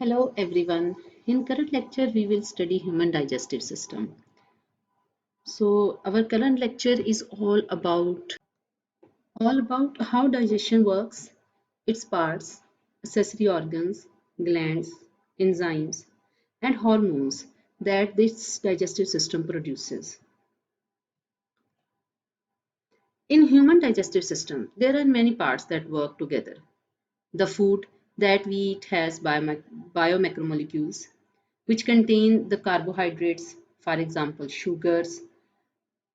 Hello everyone. In current lecture we will study human digestive system. So our current lecture is all about how digestion works, its parts, accessory organs, glands, enzymes and hormones that this digestive system produces. In human digestive system there are many parts that work together. The food that we eat has biomacromolecules which contain the carbohydrates, for example, sugars,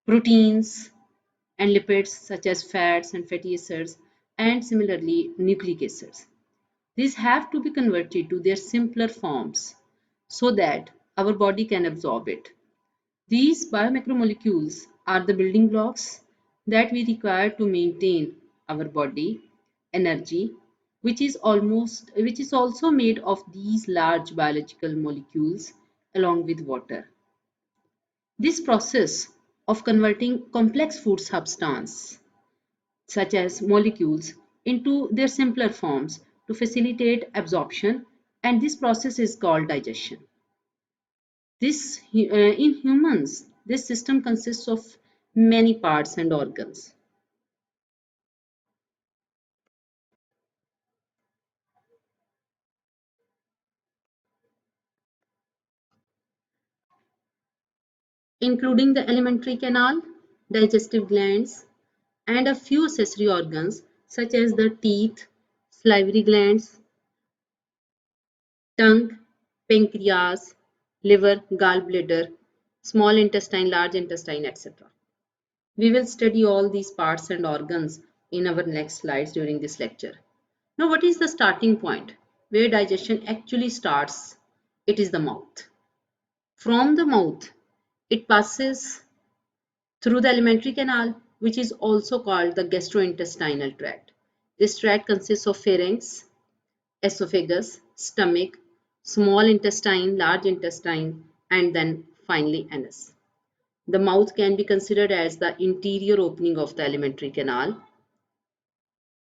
proteins, and lipids such as fats and fatty acids, and similarly nucleic acids. These have to be converted to their simpler forms so that our body can absorb it. These biomacromolecules are the building blocks that we require to maintain our body energy, which is also made of these large biological molecules along with water. This process of converting complex food substance such as molecules into their simpler forms to facilitate absorption, and this process is called digestion. In humans, this system consists of many parts and organs. Including the alimentary canal, digestive glands, and a few accessory organs such as the teeth, salivary glands, tongue, pancreas, liver, gallbladder, small intestine, large intestine, etc. We will study all these parts and organs in our next slides during this lecture. Now, what is the starting point where digestion actually starts? It is the mouth. From the mouth, it passes through the alimentary canal, which is also called the gastrointestinal tract. This tract consists of pharynx, esophagus, stomach, small intestine, large intestine, and then finally anus. The mouth can be considered as the interior opening of the alimentary canal,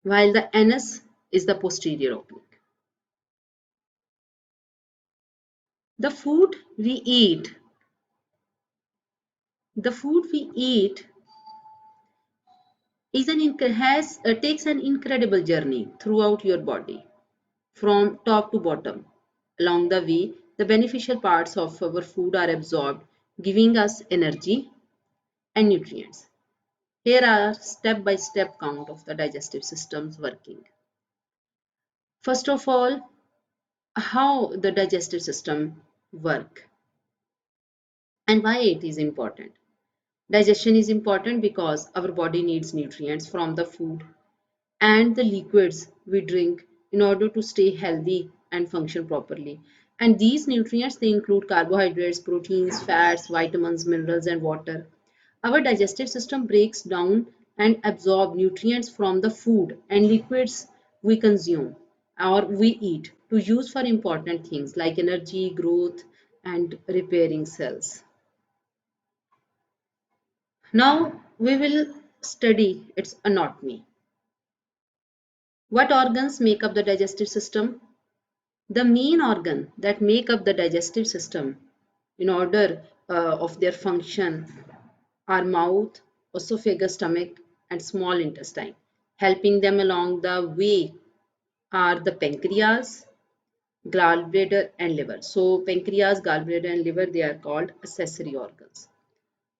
while the anus is the posterior opening. The food we eat, the food we eat takes an incredible journey throughout your body, from top to bottom. Along the way, the beneficial parts of our food are absorbed, giving us energy and nutrients. Here are step-by-step count of the digestive system's working. First of all, how the digestive system work and why it is important. Digestion is important because our body needs nutrients from the food and the liquids we drink in order to stay healthy and function properly. And these nutrients, they include carbohydrates, proteins, fats, vitamins, minerals, and water. Our digestive system breaks down and absorb nutrients from the food and liquids we consume or we eat to use for important things like energy, growth, and repairing cells. Now we will study its anatomy. What organs make up the digestive system? The main organ that make up the digestive system in order of their function are mouth, esophagus, stomach, and small intestine. Helping them along the way are the pancreas, gallbladder, and liver. So pancreas, gallbladder, and liver, they are called accessory organs.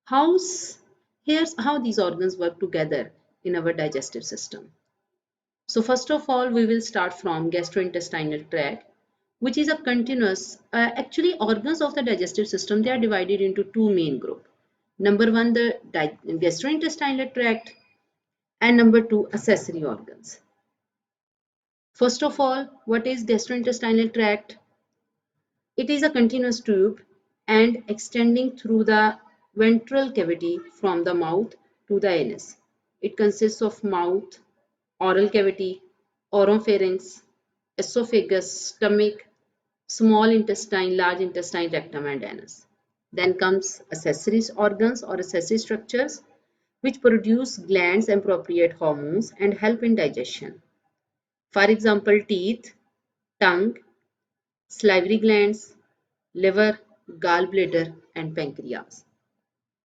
How's, Here's how these organs work together in our digestive system. So first of all, we will start from gastrointestinal tract, which is a continuous, actually organs of the digestive system, they are divided into two main groups. Number one, the gastrointestinal tract, and number two, accessory organs. First of all, what is gastrointestinal tract? It is a continuous tube and extending through the ventral cavity from the mouth to the anus. It consists of mouth, oral cavity, oropharynx, esophagus, stomach, small intestine, large intestine, rectum, and anus. Then comes accessory organs or accessory structures, which produce glands and appropriate hormones and help in digestion. For example, teeth, tongue, salivary glands, liver, gallbladder, and pancreas.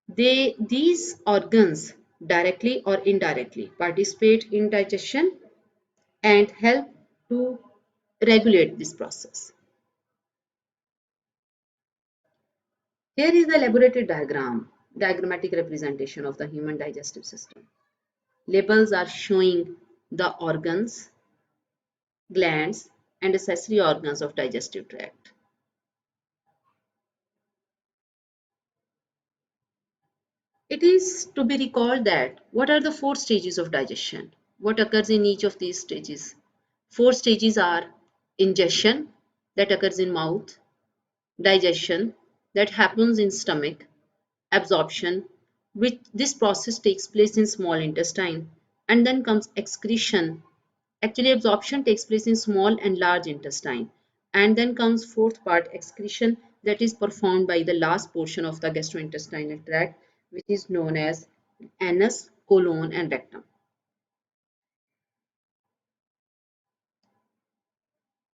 These organs directly or indirectly participate in digestion and help to regulate this process. Here is the laboratory diagrammatic representation of the human digestive system. Labels are showing the organs, glands, and accessory organs of digestive tract. It is to be recalled that what are the four stages of digestion? What occurs in each of these stages? Four stages are ingestion, that occurs in mouth, digestion, that happens in stomach, absorption, which this process takes place in small intestine, and then comes excretion. Actually, absorption takes place in small and large intestine, and then comes fourth part, excretion, that is performed by the last portion of the gastrointestinal tract, which is known as anus, colon, and rectum.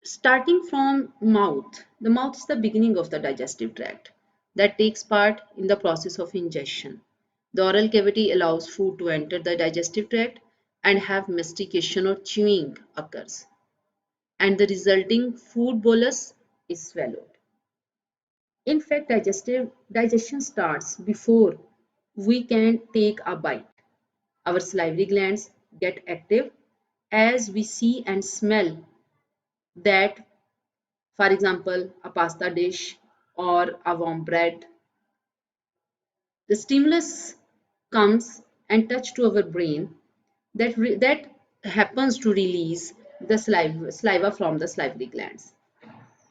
Starting from mouth, the mouth is the beginning of the digestive tract that takes part in the process of ingestion. The oral cavity allows food to enter the digestive tract and have mastication or chewing occurs, and the resulting food bolus is swallowed. In fact, digestion starts before we can take a bite. Our salivary glands get active as we see and smell that, for example, a pasta dish or a warm bread. The stimulus comes and touch to our brain that happens to release the saliva from the salivary glands.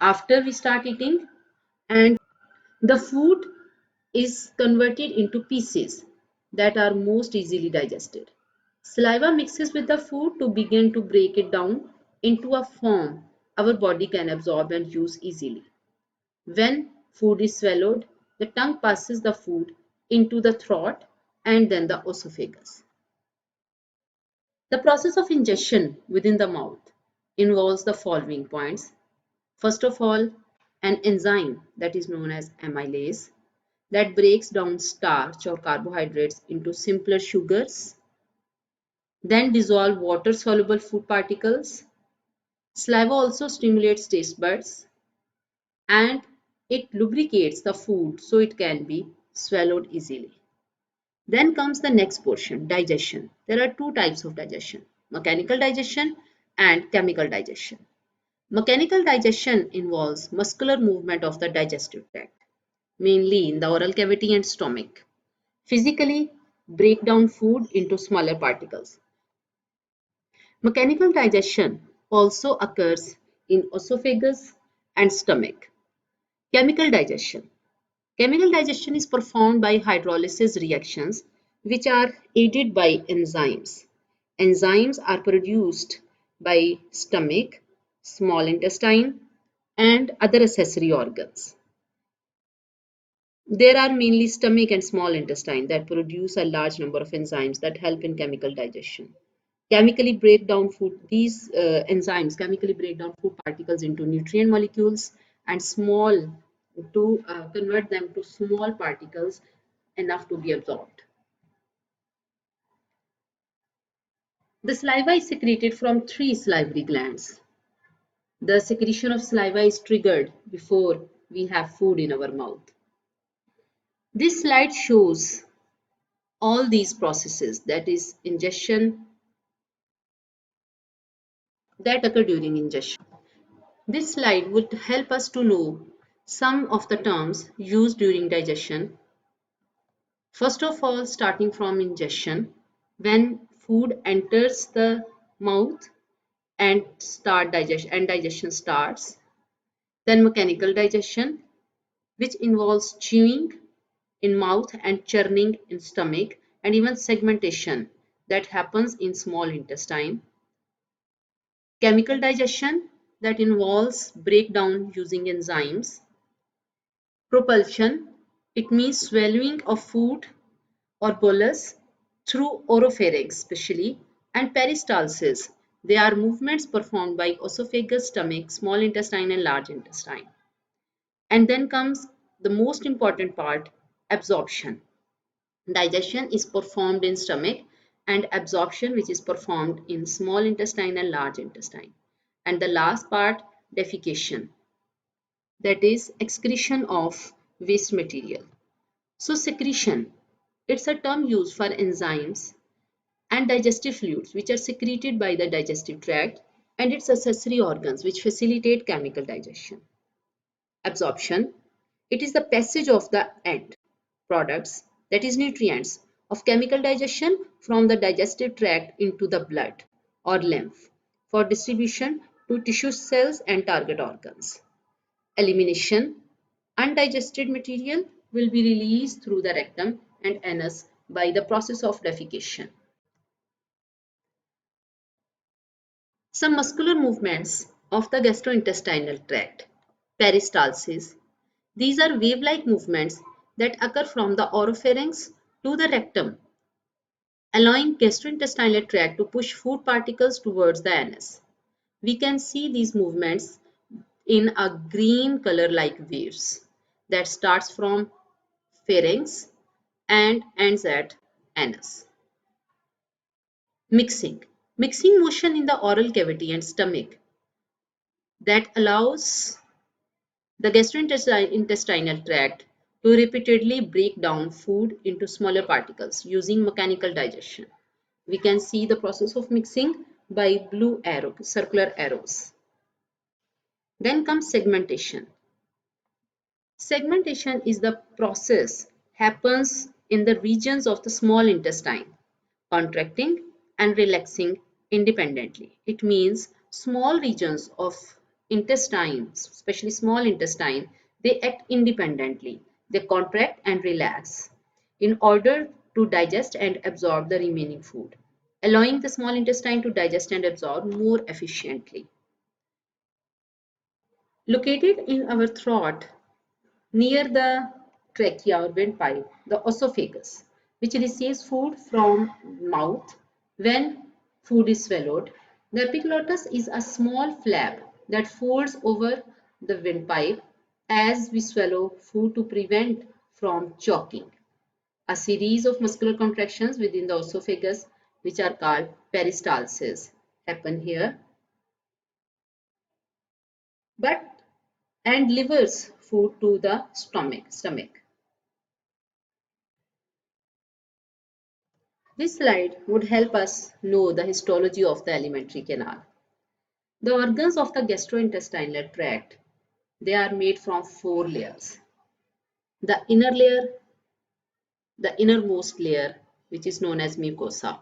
After we start eating, and the food is converted into pieces that are most easily digested. Saliva mixes with the food to begin to break it down into a form our body can absorb and use easily. When food is swallowed, the tongue passes the food into the throat and then the esophagus. The process of ingestion within the mouth involves the following points. First of all, an enzyme that is known as amylase that breaks down starch or carbohydrates into simpler sugars, then dissolve water-soluble food particles. Saliva also stimulates taste buds and it lubricates the food so it can be swallowed easily. Then comes the next portion, digestion. There are two types of digestion, mechanical digestion and chemical digestion. Mechanical digestion involves muscular movement of the digestive tract, mainly in the oral cavity and stomach. Physically break down food into smaller particles. Mechanical digestion also occurs in esophagus and stomach. Chemical digestion. Chemical digestion is performed by hydrolysis reactions which are aided by enzymes. Enzymes are produced by stomach, small intestine, and other accessory organs. There are mainly stomach and small intestine that produce a large number of enzymes that help in chemical digestion. Chemically break down food. These enzymes chemically break down food particles into nutrient molecules and small to convert them to small particles enough to be absorbed. The saliva is secreted from three salivary glands. The secretion of saliva is triggered before we have food in our mouth. This slide shows all these processes, that is ingestion, that occur during ingestion. This slide would help us to know some of the terms used during digestion. First of all, starting from ingestion, when food enters the mouth and digestion starts. Then mechanical digestion, which involves chewing in mouth and churning in stomach, and even segmentation that happens in small intestine. Chemical digestion that involves breakdown using enzymes. Propulsion, it means swallowing of food or bolus through oropharynx especially, and peristalsis, They are movements performed by esophagus, stomach, small intestine, and large intestine. And then comes the most important part, absorption. Digestion is performed in stomach and absorption which is performed in small intestine and large intestine. And the last part, defecation, that is excretion of waste material. So secretion, it's a term used for enzymes and digestive fluids which are secreted by the digestive tract and its accessory organs which facilitate chemical digestion. Absorption, it is the passage of the end products, that is nutrients, of chemical digestion from the digestive tract into the blood or lymph for distribution to tissue cells and target organs. Elimination, undigested material will be released through the rectum and anus by the process of defecation. Some muscular movements of the gastrointestinal tract. Peristalsis. These are wave-like movements that occur from the oropharynx to the rectum, allowing gastrointestinal tract to push food particles towards the anus. We can see these movements in a green color like waves that starts from pharynx and ends at anus. Mixing. Mixing motion in the oral cavity and stomach that allows the gastrointestinal tract to repeatedly break down food into smaller particles using mechanical digestion. We can see the process of mixing by blue arrow, circular arrows. Then comes segmentation. Segmentation is the process happens in the regions of the small intestine, contracting and relaxing independently. It means small regions of intestine, especially small intestine, they act independently. They contract and relax in order to digest and absorb the remaining food, allowing the small intestine to digest and absorb more efficiently. Located in our throat, near the trachea or windpipe, the esophagus, which receives food from mouth when food is swallowed. The epiglottis is a small flap that folds over the windpipe as we swallow food to prevent from choking. A series of muscular contractions within the esophagus, which are called peristalsis, happen here. But and delivers food to the stomach. This slide would help us know the histology of the alimentary canal. The organs of the gastrointestinal tract, they are made from four layers. The inner layer, the innermost layer, which is known as mucosa.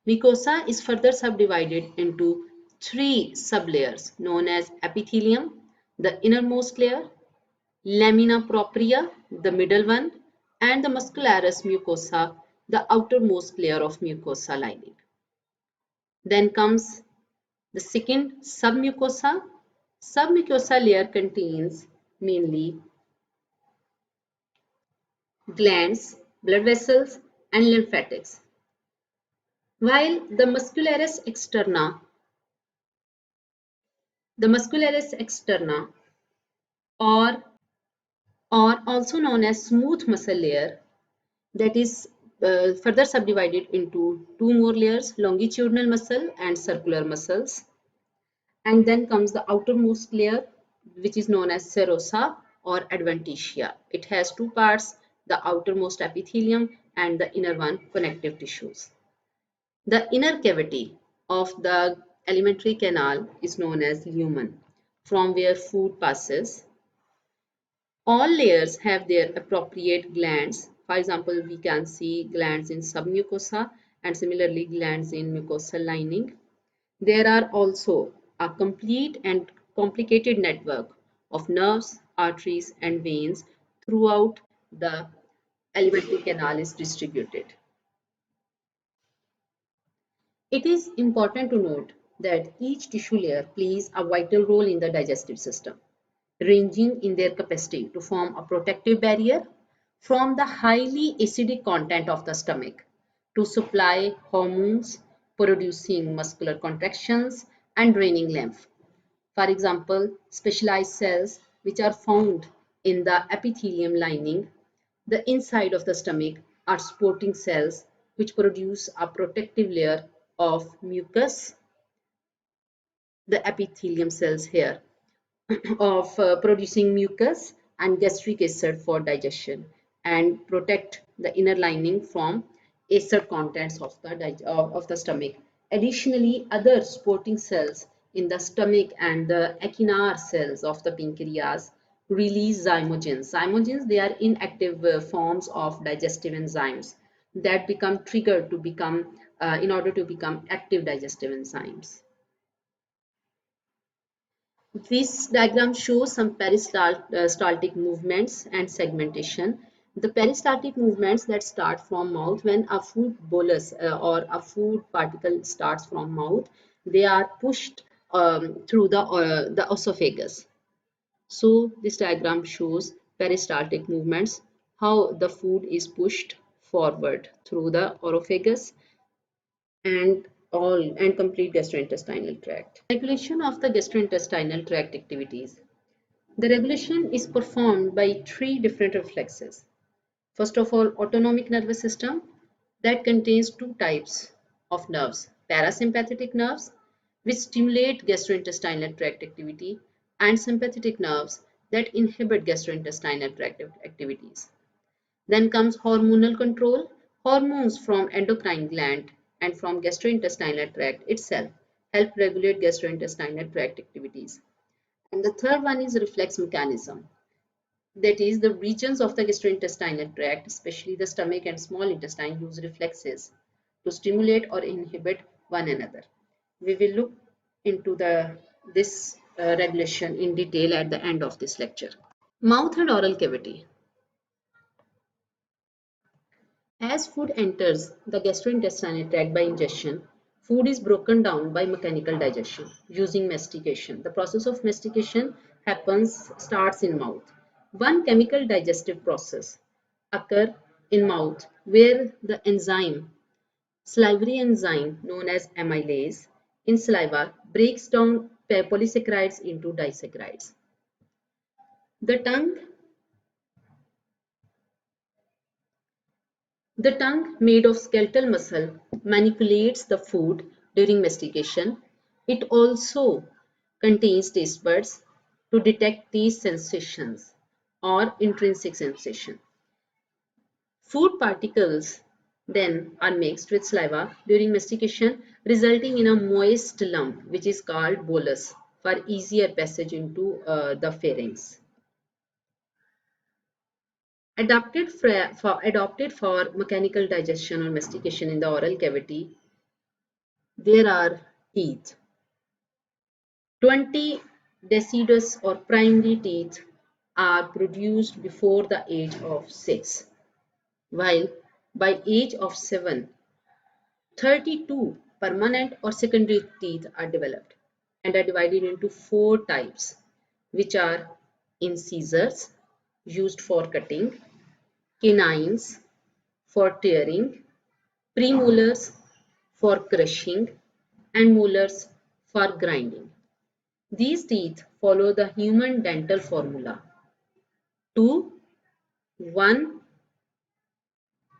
Mucosa is further subdivided into three sublayers known as epithelium, the innermost layer, lamina propria, the middle one, and the muscularis mucosa, the outermost layer of mucosa lining. Then comes the second, submucosa. Submucosa layer contains mainly glands, blood vessels, and lymphatics. While the muscularis externa or also known as smooth muscle layer, that is further subdivided into two more layers, longitudinal muscle and circular muscles. And then comes the outermost layer, which is known as serosa or adventitia. It has two parts, the outermost epithelium and the inner one, connective tissues. The inner cavity of the alimentary canal is known as lumen, from where food passes. All layers have their appropriate glands. For example, we can see glands in submucosa and similarly glands in mucosal lining. There are also a complete and complicated network of nerves, arteries, and veins throughout the alimentary canal is distributed. It is important to note that each tissue layer plays a vital role in the digestive system, ranging in their capacity to form a protective barrier from the highly acidic content of the stomach, to supply hormones producing muscular contractions and draining lymph. For example, specialized cells which are found in the epithelium lining, the inside of the stomach, are supporting cells which produce a protective layer of mucus, the epithelium cells here, of producing mucus and gastric acid for digestion and protect the inner lining from acid contents of the stomach. Additionally, other supporting cells in the stomach and the echinacea cells of the pancreas release zymogens. Zymogens, they are inactive forms of digestive enzymes that become triggered to become in order to become active digestive enzymes. This diagram shows some peristaltic movements and segmentation. The peristaltic movements that start from mouth when a food bolus or a food particle starts from mouth, they are pushed through the esophagus. So this diagram shows peristaltic movements, how the food is pushed forward through the orophagus and complete gastrointestinal tract. Regulation of the gastrointestinal tract activities. The regulation is performed by three different reflexes. First of all, autonomic nervous system that contains two types of nerves: parasympathetic nerves, which stimulate gastrointestinal tract activity, and sympathetic nerves that inhibit gastrointestinal tract activities. Then comes hormonal control. Hormones from endocrine gland and from gastrointestinal tract itself help regulate gastrointestinal tract activities. And the third one is reflex mechanism. That is, the regions of the gastrointestinal tract, especially the stomach and small intestine, use reflexes to stimulate or inhibit one another. We will look into this regulation in detail at the end of this lecture. Mouth and oral cavity. As food enters the gastrointestinal tract by ingestion, food is broken down by mechanical digestion using mastication. The process of mastication starts in mouth. One chemical digestive process occurs in mouth where the enzyme, salivary enzyme known as amylase, in saliva breaks down polysaccharides into disaccharides. The tongue The tongue, made of skeletal muscle, manipulates the food during mastication. It also contains taste buds to detect taste sensations or intrinsic sensation. Food particles then are mixed with saliva during mastication, resulting in a moist lump which is called bolus for easier passage into the pharynx. Adapted for mechanical digestion or mastication in the oral cavity, there are teeth. 20 deciduous or primary teeth are produced before the age of 6, while by age of 7, 32 permanent or secondary teeth are developed and are divided into 4 types, which are incisors used for cutting, canines for tearing, premolars for crushing, and molars for grinding. These teeth follow the human dental formula: 2, 1,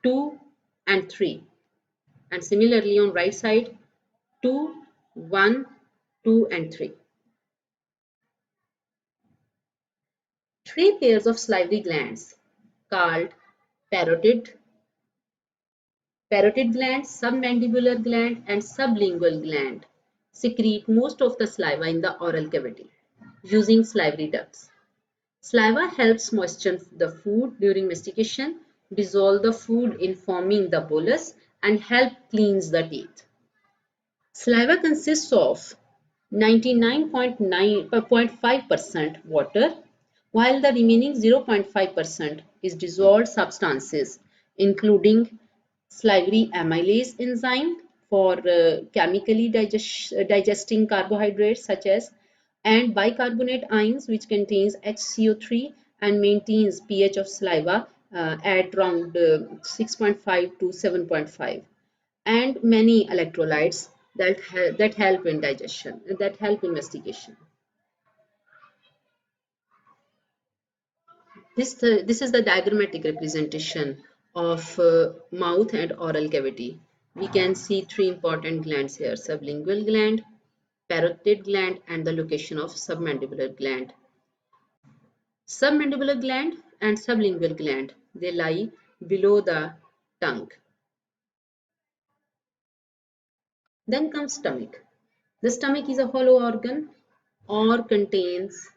2, and 3. And similarly on right side, 2, 1, 2, and 3. 3 pairs of salivary glands called parotid gland, submandibular gland, and sublingual gland secrete most of the saliva in the oral cavity using salivary ducts. Saliva helps moisten the food during mastication, dissolve the food in forming the bolus, and help cleanse the teeth. Saliva consists of 99.5% water, while the remaining 0.5% is dissolved substances, including salivary amylase enzyme for chemically digesting carbohydrates such as, and bicarbonate ions which contains HCO3 and maintains pH of saliva at around 6.5 to 7.5. and many electrolytes that help in digestion, that help in investigation. This is the diagrammatic representation of mouth and oral cavity. We can see three important glands here: sublingual gland, parotid gland, and the location of submandibular gland. Submandibular gland and sublingual gland, they lie below the tongue. Then comes stomach. The stomach is a hollow organ or contains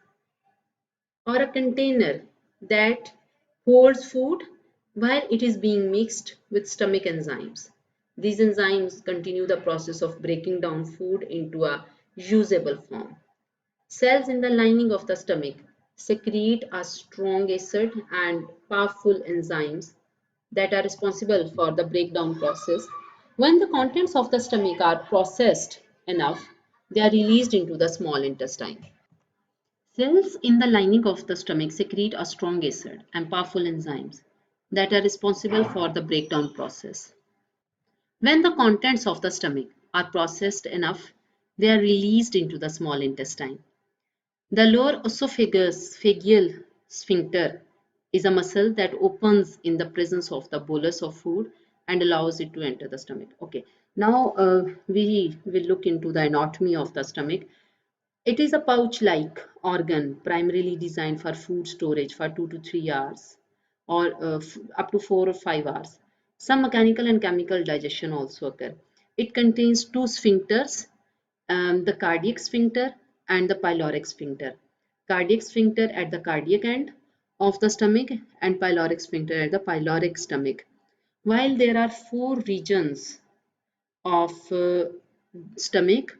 or a container that holds food while it is being mixed with stomach enzymes. These enzymes continue the process of breaking down food into a usable form. Cells in the lining of the stomach secrete a strong acid and powerful enzymes that are responsible for the breakdown process. When the contents of the stomach are processed enough, they are released into the small intestine. Cells in the lining of the stomach secrete a strong acid and powerful enzymes that are responsible for the breakdown process. When the contents of the stomach are processed enough, they are released into the small intestine. The lower esophageal sphincter is a muscle that opens in the presence of the bolus of food and allows it to enter the stomach. Okay, now we will look into the anatomy of the stomach. It is a pouch-like organ primarily designed for food storage for 2 to 3 hours or up to 4 or 5 hours. Some mechanical and chemical digestion also occur. It contains two sphincters, the cardiac sphincter and the pyloric sphincter. Cardiac sphincter at the cardiac end of the stomach and pyloric sphincter at the pyloric stomach. While there are four regions of stomach,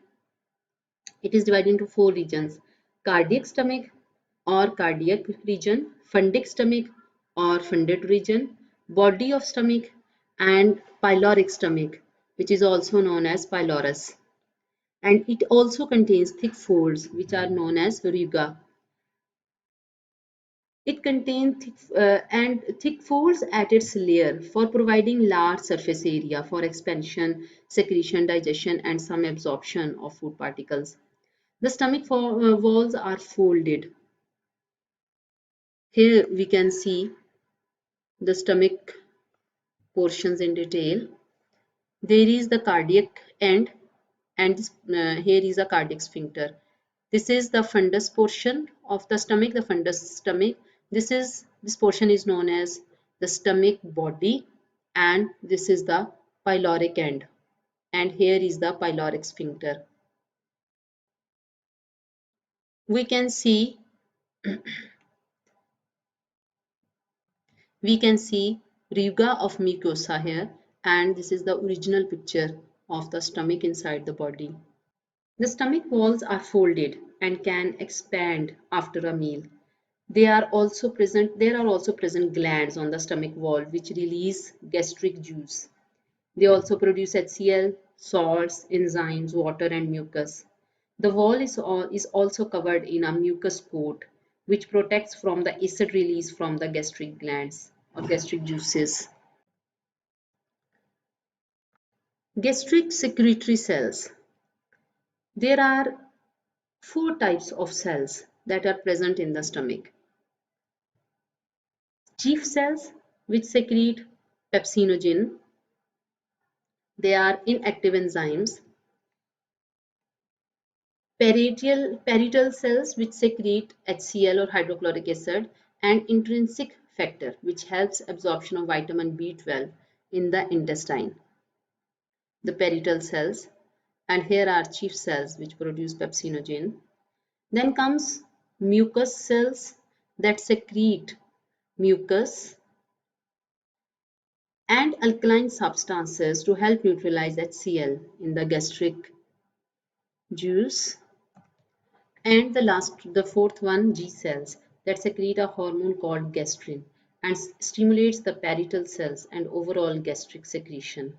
it is divided into four regions: cardiac stomach or cardiac region, fundic stomach or funded region, body of stomach, and pyloric stomach, which is also known as pylorus. And it also contains thick folds, which are known as ruga. It contains thick folds at its layer for providing large surface area for expansion, secretion, digestion, and some absorption of food particles. The stomach walls are folded. Here we can see the stomach portions in detail. There is the cardiac end, and here is a cardiac sphincter. This is the fundus portion of the stomach, the fundus stomach. This portion is known as the stomach body, and this is the pyloric end. And here is the pyloric sphincter. We can see ruga of mucosa here, and this is the original picture of the stomach inside the body. The stomach walls are folded and can expand after a meal. There are also present glands on the stomach wall which release gastric juice. They also produce HCl, salts, enzymes, water, and mucus. The wall is also covered in a mucus coat which protects from the acid release from the gastric glands or gastric juices. Gastric secretory cells. There are four types of cells that are present in the stomach. Chief cells, which secrete pepsinogen. They are inactive enzymes. Parietal cells, which secrete HCl or hydrochloric acid, and intrinsic factor, which helps absorption of vitamin B12 in the intestine. The parietal cells, and here are chief cells which produce pepsinogen. Then comes mucus cells that secrete mucus and alkaline substances to help neutralize HCl in the gastric juice. And the fourth one, G cells that secrete a hormone called gastrin and stimulates the parietal cells and overall gastric secretion.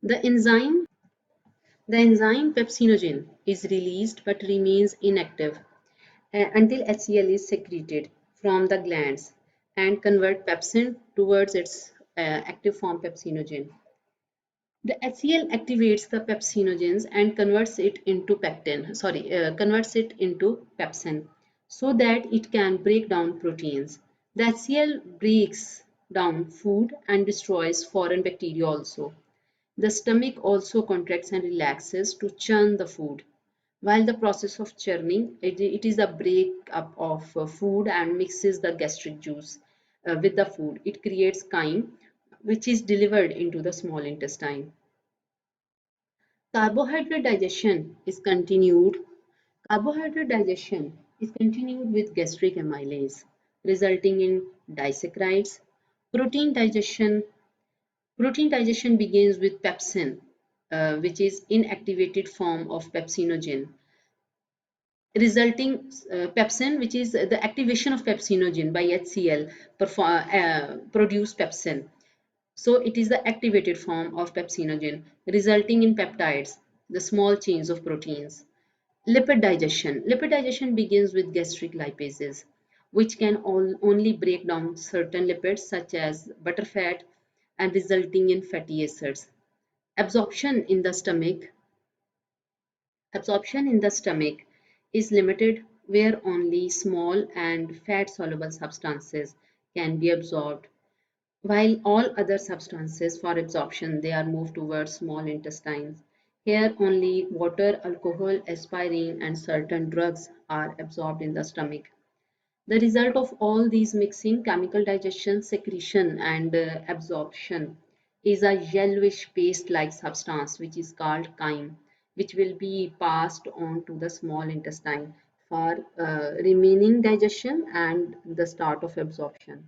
The enzyme pepsinogen is released but remains inactive until HCl is secreted from the glands and convert pepsin towards its active form pepsinogen. The HCl activates the pepsinogens and converts it into pepsin so that it can break down proteins. The HCl breaks down food and destroys foreign bacteria also. The stomach also contracts and relaxes to churn the food. While the process of churning, it is a breakup of food and mixes the gastric juice with the food. It creates chyme, which is delivered into the small intestine. Carbohydrate digestion is continued. Carbohydrate digestion is continued with gastric amylase, resulting in disaccharides. Protein digestion Protein digestion begins with pepsin, which is inactivated form of pepsinogen, resulting pepsin, which is the activation of pepsinogen by HCl, produce pepsin. So it is the activated form of pepsinogen, resulting in peptides, the small chains of proteins. Lipid digestion. Lipid digestion begins with gastric lipases, which can only break down certain lipids such as butterfat and resulting in fatty acids. Absorption in the stomach. Absorption in the stomach is limited where only small and fat-soluble substances can be absorbed, while all other substances for absorption they are moved towards small intestines. Here only water, alcohol, aspirin and certain drugs are absorbed in the stomach. The result of all these mixing, chemical digestion, secretion and absorption is a yellowish paste-like substance which is called chyme, which will be passed on to the small intestine for remaining digestion and the start of absorption.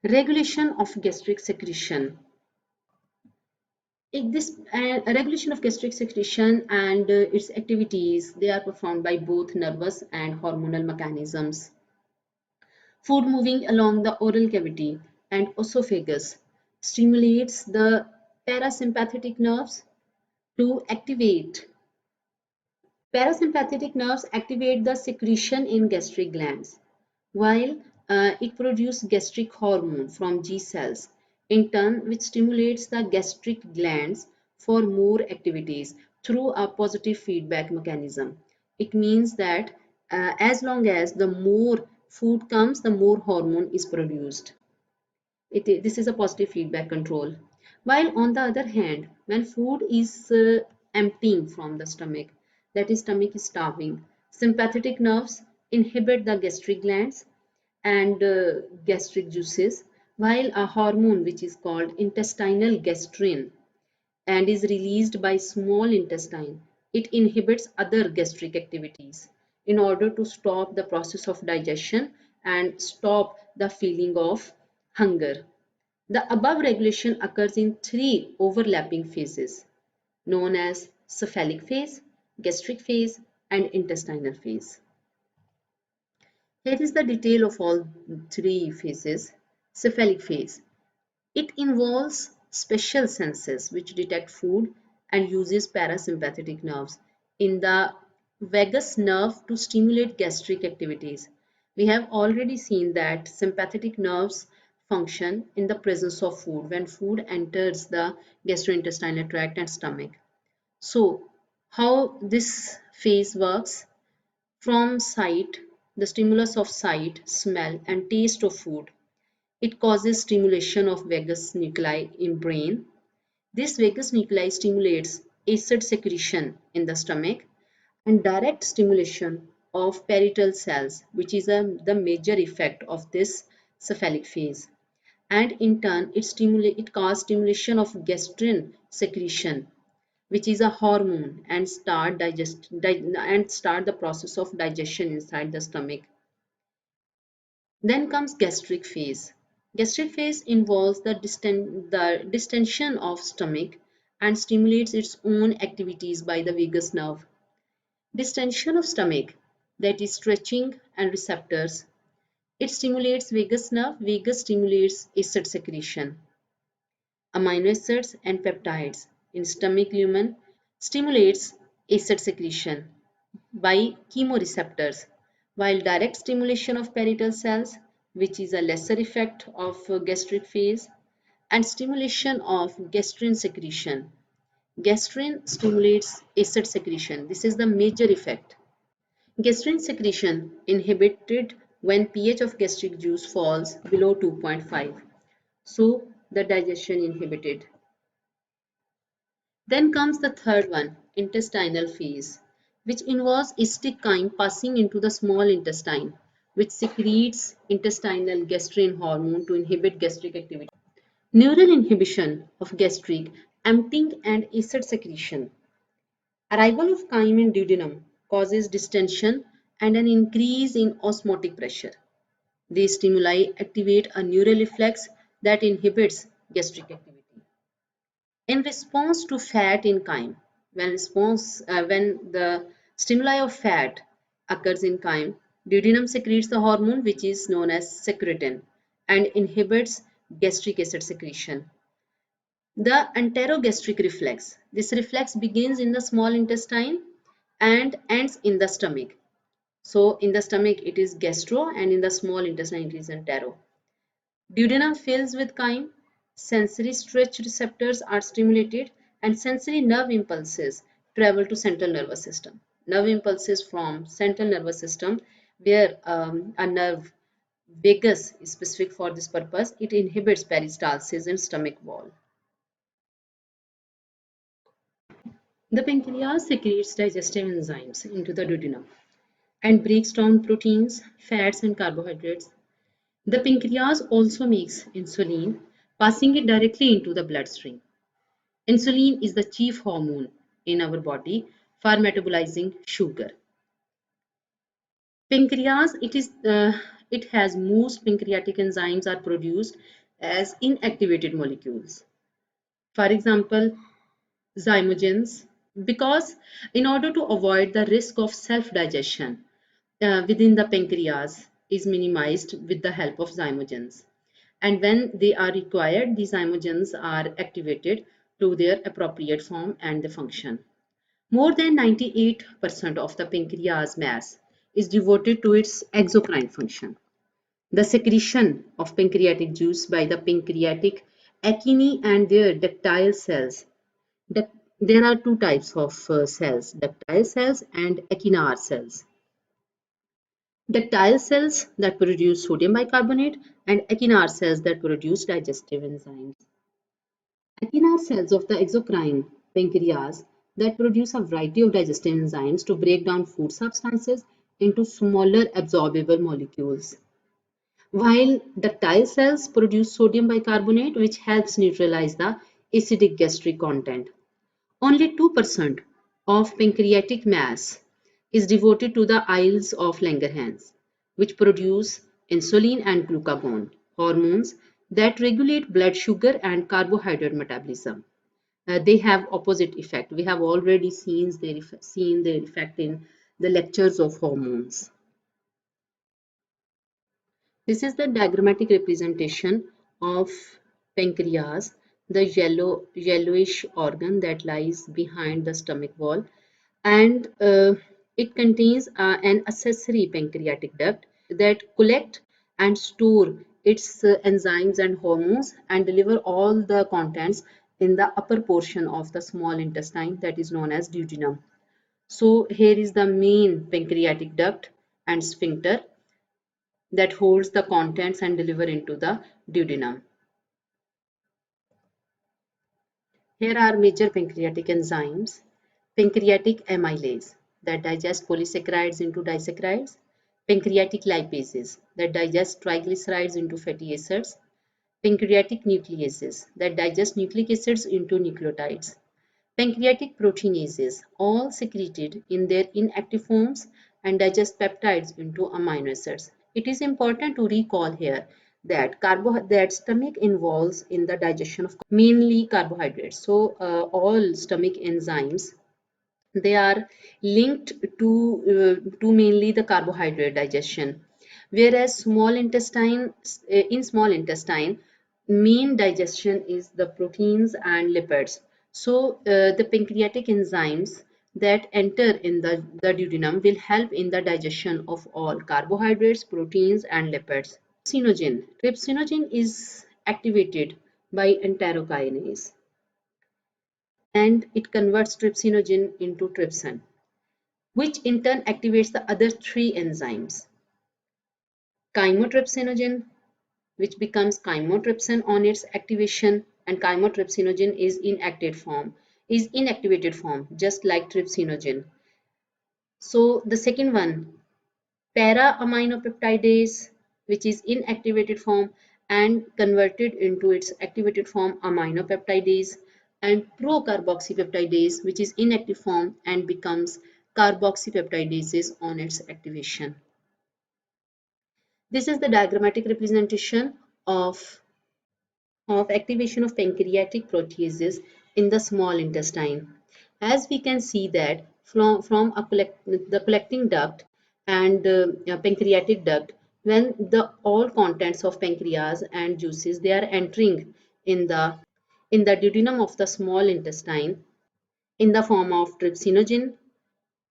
Regulation of gastric secretion. This regulation of gastric secretion and its activities, they are performed by both nervous and hormonal mechanisms. Food moving along the oral cavity and esophagus stimulates the parasympathetic nerves to activate. Parasympathetic nerves activate the secretion in gastric glands, while it produces gastric hormone from G cells, in turn which stimulates the gastric glands for more activities through a positive feedback mechanism. It means that as long as the more food comes, the more hormone is produced. This is a positive feedback control. While on the other hand, when food is emptying from the stomach, that is stomach is starving, sympathetic nerves inhibit the gastric glands and gastric juices, while a hormone which is called intestinal gastrin and is released by small intestine. It inhibits other gastric activities in order to stop the process of digestion and stop the feeling of hunger. The above regulation occurs in three overlapping phases known as cephalic phase, gastric phase, and intestinal phase. Here is the detail of all three phases. Cephalic phase. It involves special senses which detect food and uses parasympathetic nerves in the vagus nerve to stimulate gastric activities. We have already seen that sympathetic nerves function in the presence of food when food enters the gastrointestinal tract and stomach. So, how this phase works? From sight, the stimulus of sight, smell and taste of food, it causes stimulation of vagus nuclei in brain. This vagus nuclei stimulates acid secretion in the stomach and direct stimulation of parietal cells, which is the major effect of this cephalic phase. And in turn, it causes stimulation of gastrin secretion, which is a hormone, and start the process of digestion inside the stomach. Then comes gastric phase. Gastric phase involves the distension of stomach and stimulates its own activities by the vagus nerve. Distension of stomach, that is stretching and receptors. It stimulates vagus nerve. Vagus stimulates acid secretion. Amino acids and peptides in stomach lumen stimulates acid secretion by chemoreceptors, while direct stimulation of parietal cells which is a lesser effect of gastric phase, and stimulation of gastrin secretion. Gastrin stimulates acid secretion. This is the major effect. Gastrin secretion inhibited when pH of gastric juice falls below 2.5. So the digestion inhibited. Then comes the third one, intestinal phase, which involves acetic chyme passing into the small intestine, which secretes intestinal gastrin hormone to inhibit gastric activity. Neural inhibition of gastric emptying and acid secretion. Arrival of chyme in duodenum causes distension and an increase in osmotic pressure. These stimuli activate a neural reflex that inhibits gastric activity. In response to fat in chyme, when the stimuli of fat occurs in chyme, duodenum secretes the hormone which is known as secretin and inhibits gastric acid secretion. The enterogastric reflex. This reflex begins in the small intestine and ends in the stomach. So in the stomach it is gastro and in the small intestine it is entero. Duodenum fills with chyme, sensory stretch receptors are stimulated and sensory nerve impulses travel to central nervous system. Nerve impulses from central nervous system where a nerve vagus is specific for this purpose. It inhibits peristalsis in stomach wall. The pancreas secretes digestive enzymes into the duodenum and breaks down proteins, fats and carbohydrates. The pancreas also makes insulin, passing it directly into the bloodstream. Insulin is the chief hormone in our body for metabolizing sugar. Pancreas, it has most pancreatic enzymes are produced as inactivated molecules. For example, zymogens, because in order to avoid the risk of self-digestion within the pancreas is minimized with the help of zymogens. And when they are required, these zymogens are activated to their appropriate form and the function. More than 98% of the pancreas mass is devoted to its exocrine function. The secretion of pancreatic juice by the pancreatic achini and their ductile cells. There are two types of cells, ductile cells and acinar cells. Ductile cells that produce sodium bicarbonate and acinar cells that produce digestive enzymes. Acinar cells of the exocrine pancreas that produce a variety of digestive enzymes to break down food substances into smaller absorbable molecules. While ductile cells produce sodium bicarbonate, which helps neutralize the acidic gastric content. Only 2% of pancreatic mass is devoted to the isles of Langerhans, which produce insulin and glucagon, hormones that regulate blood sugar and carbohydrate metabolism. They have opposite effect. We have already seen their effect in the lectures of hormones. This is the diagrammatic representation of pancreas, the yellowish organ that lies behind the stomach wall, and it contains an accessory pancreatic duct that collect and store its enzymes and hormones and deliver all the contents in the upper portion of the small intestine that is known as duodenum. So here is the main pancreatic duct and sphincter that holds the contents and deliver into the duodenum. Here are major pancreatic enzymes. Pancreatic amylase that digest polysaccharides into disaccharides. Pancreatic lipases that digest triglycerides into fatty acids. Pancreatic nucleases that digest nucleic acids into nucleotides. Pancreatic proteinases, all secreted in their inactive forms and digest peptides into amino acids. It is important to recall here that stomach involves in the digestion of mainly carbohydrates. So all stomach enzymes, they are linked to mainly the carbohydrate digestion, whereas in small intestine main digestion is the proteins and lipids. So the pancreatic enzymes that enter in the duodenum will help in the digestion of all carbohydrates, proteins and lipids. Trypsinogen. Trypsinogen is activated by enterokinase and it converts trypsinogen into trypsin, which in turn activates the other three enzymes. Chymotrypsinogen, which becomes chymotrypsin on its activation, and chymotrypsinogen is inactivated form, just like trypsinogen. So the second one, para-aminopeptidase, which is inactivated form and converted into its activated form aminopeptidase, and pro-carboxypeptidase, which is inactive form and becomes carboxypeptidases on its activation. This is the diagrammatic representation of activation of pancreatic proteases in the small intestine. As we can see that from the collecting duct and pancreatic duct, when the all contents of pancreas and juices they are entering in the duodenum of the small intestine in the form of trypsinogen,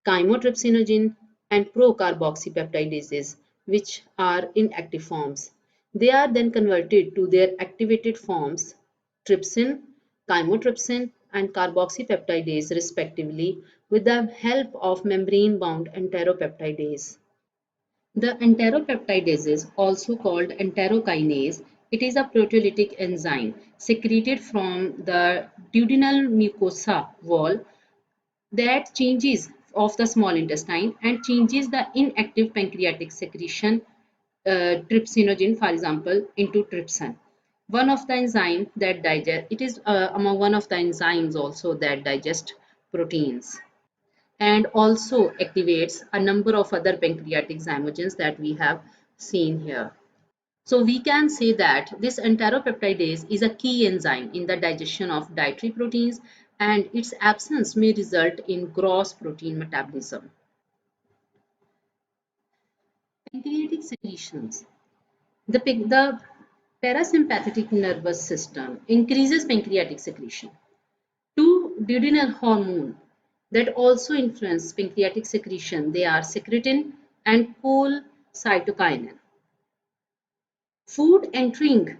chymotrypsinogen, and procarboxypeptidases, which are inactive forms. They are then converted to their activated forms, trypsin, chymotrypsin, and carboxypeptidase respectively, with the help of membrane-bound enteropeptidase. The enteropeptidase, also called enterokinase, it is a proteolytic enzyme secreted from the duodenal mucosa wall that changes of the small intestine and changes the inactive pancreatic secretion trypsinogen, for example, into trypsin. One of the enzymes that digest, it is among one of the enzymes also that digest proteins and also activates a number of other pancreatic zymogens that we have seen here. So we can say that this enteropeptidase is a key enzyme in the digestion of dietary proteins and its absence may result in gross protein metabolism. Pancreatic secretions. The parasympathetic nervous system increases pancreatic secretion. Two duodenal hormone that also influence pancreatic secretion, they are secretin and cholecytokinin. Food entering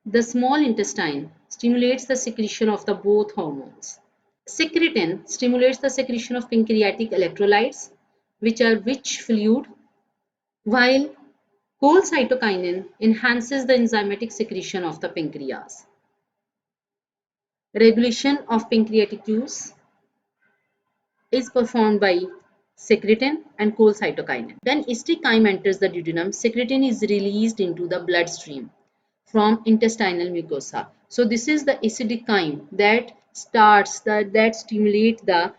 the small intestine stimulates the secretion of the both hormones. Secretin stimulates the secretion of pancreatic electrolytes, which are rich fluid, while cholecytokinin enhances the enzymatic secretion of the pancreas. Regulation of pancreatic juice is performed by secretin and cholecytokinin. When acetic chyme enters the duodenum, secretin is released into the bloodstream from intestinal mucosa. So this is the acidic chyme that stimulate the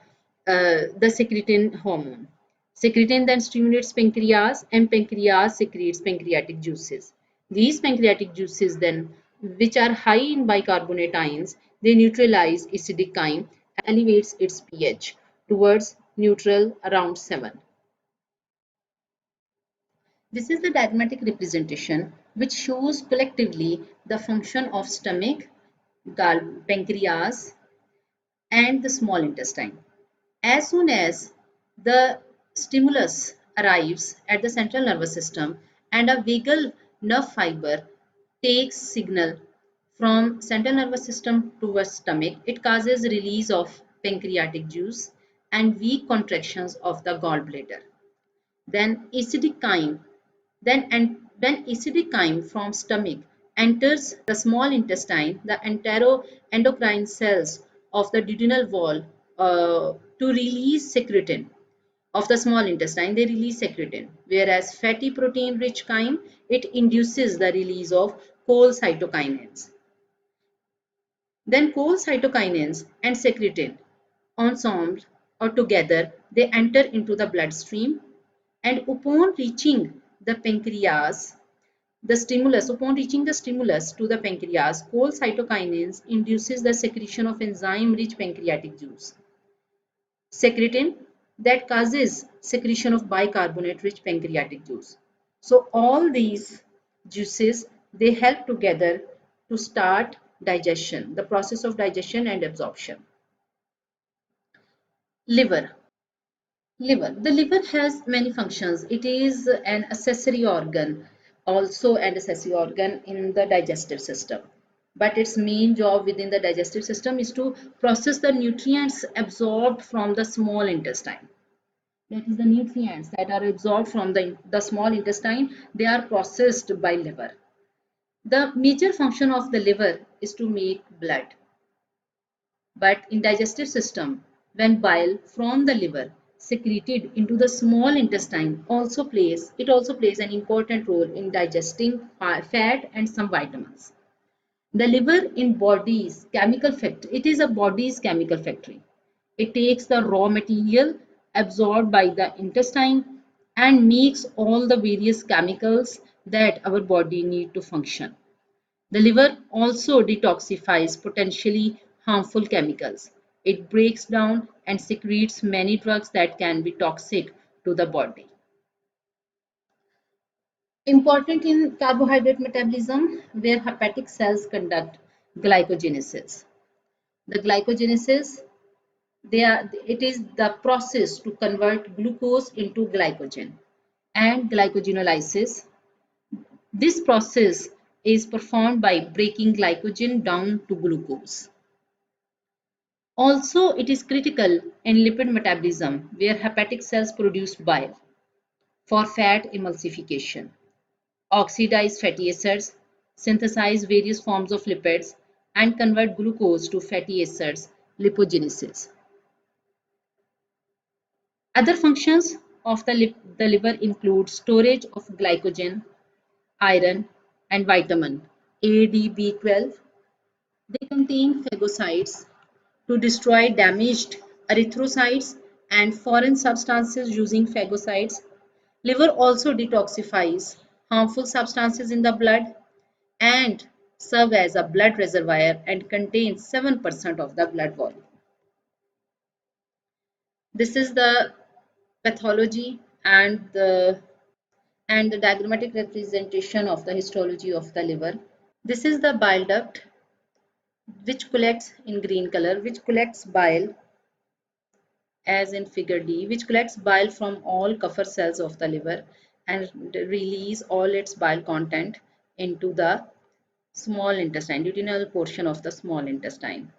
secretin hormone. Secretin then stimulates pancreas and pancreas secretes pancreatic juices. These pancreatic juices then, which are high in bicarbonate ions, they neutralize acidic chyme and elevates its pH towards neutral around 7. This is the diagrammatic representation which shows collectively the function of stomach, pancreas, and the small intestine. As soon as the stimulus arrives at the central nervous system and a vagal nerve fiber takes signal from central nervous system towards stomach, it causes release of pancreatic juice and weak contractions of the gallbladder. Then acidic chyme when acidic chyme from stomach enters the small intestine, the endocrine cells of the duodenal wall to release secretin of the small intestine, they release secretin. Whereas fatty protein rich chyme, it induces the release of cholecytokinins. Then cholecytokinins and secretin ensemble or together, they enter into the bloodstream and upon reaching the pancreas, upon reaching the stimulus to the pancreas, cholecytokinins induces the secretion of enzyme-rich pancreatic juice. Secretin that causes secretion of bicarbonate-rich pancreatic juice. So all these juices, they help together to start digestion, the process of digestion and absorption. Liver. Liver. The liver has many functions. It is an accessory organ also an accessory organ in the digestive system. But its main job within the digestive system is to process the nutrients absorbed from the small intestine. That is, the nutrients that are absorbed from the small intestine, they are processed by liver. The major function of the liver is to make blood. But in digestive system, when bile from the liver secreted into the small intestine also plays an important role in digesting fat and some vitamins. The liver embodies chemical factory. It is a body's chemical factory. It takes the raw material absorbed by the intestine and makes all the various chemicals that our body need to function. The liver also detoxifies potentially harmful chemicals. It breaks down and secretes many drugs that can be toxic to the body. Important in carbohydrate metabolism, where hepatic cells conduct glycogenesis. The glycogenesis, it is the process to convert glucose into glycogen, and glycogenolysis. This process is performed by breaking glycogen down to glucose. Also, it is critical in lipid metabolism, where hepatic cells produce bile for fat emulsification, oxidize fatty acids, synthesize various forms of lipids, and convert glucose to fatty acids, lipogenesis. Other functions of the liver include storage of glycogen, iron, and vitamin A, D, B12. They contain phagocytes to destroy damaged erythrocytes and foreign substances using phagocytes. Liver also detoxifies harmful substances in the blood and serve as a blood reservoir and contains 7% of the blood volume. This is the pathology and the diagrammatic representation of the histology of the liver. This is the bile duct, which collects in green color, which collects bile as in figure D, which collects bile from all Kupffer cells of the liver and release all its bile content into the small intestine, duodenal portion of the small intestine.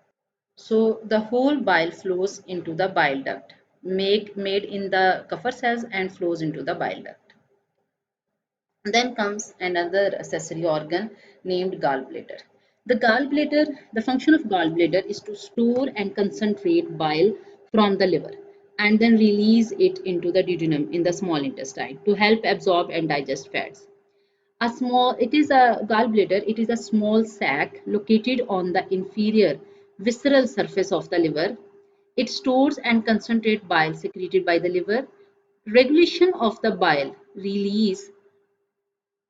So the whole bile flows into the bile duct, made in the Kupffer cells and flows into the bile duct. Then comes another accessory organ named gallbladder. The function of gallbladder is to store and concentrate bile from the liver and then release it into the duodenum in the small intestine to help absorb and digest fats. It is a gallbladder, it is a small sac located on the inferior visceral surface of the liver. It stores and concentrates bile secreted by the liver. Regulation of the bile release